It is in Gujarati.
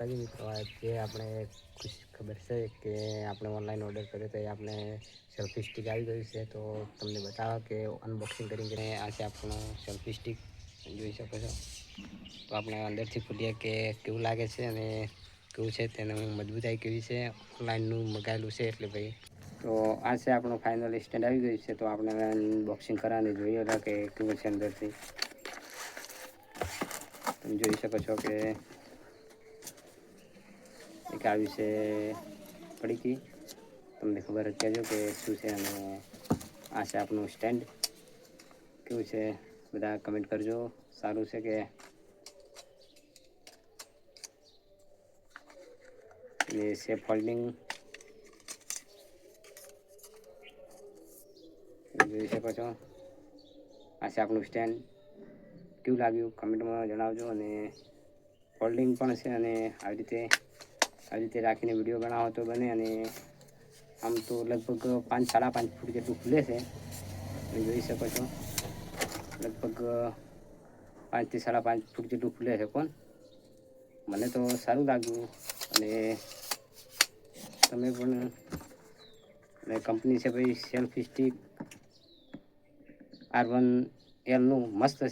મિત્રો આજે આપણે ખબર છે કે આપણે ઓનલાઈન ઓર્ડર કર્યો તો એ આપણે સેલ્ફી સ્ટિક આવી ગયું છે. તો તમને બતાવો કે અનબોક્સિંગ કરીને આ છે આપણું સેલ્ફી સ્ટિક જોઈ શકો છો. તો આપણે અંદરથી ખોલીએ કે કેવું લાગે છે અને કેવું છે તેનું મજબૂતાઈ કેવી છે. ઓનલાઈનનું મગાવેલું છે એટલે ભાઈ. તો આ છે આપણું ફાઇનલ સ્ટેન્ડ આવી ગયું છે. તો આપણે અનબોક્સિંગ કરવાની જોઈએ કે કેવું છે અંદરથી. તમે જોઈ શકો છો કે એક આવી છે પડીકી. તમને ખબર જ કહેજો કે શું છે અને આ છે આપણું સ્ટેન્ડ કેવું છે બધા કમેન્ટ કરજો. સારું છે કે એ છે ફોલ્ડિંગ જોઈ શકો છો. આ છે આપણું સ્ટેન્ડ કેવું લાગ્યું કમેન્ટમાં જણાવજો. અને ફોલ્ડિંગ પણ છે અને આવી રીતે રાખીને વિડીયો બનાવો તો બને. અને આમ તો લગભગ 5-5.5 ફૂટ જેટલું ખુલે છે. તમે જોઈ શકો છો લગભગ 5 થી 5.5 ફૂટ જેટલું ખુલે છે. પણ મને તો સારું લાગ્યું. અને તમે પણ કંપની છે ભાઈ સેલ્ફી સ્ટિક R1L નું મસ્ત છે.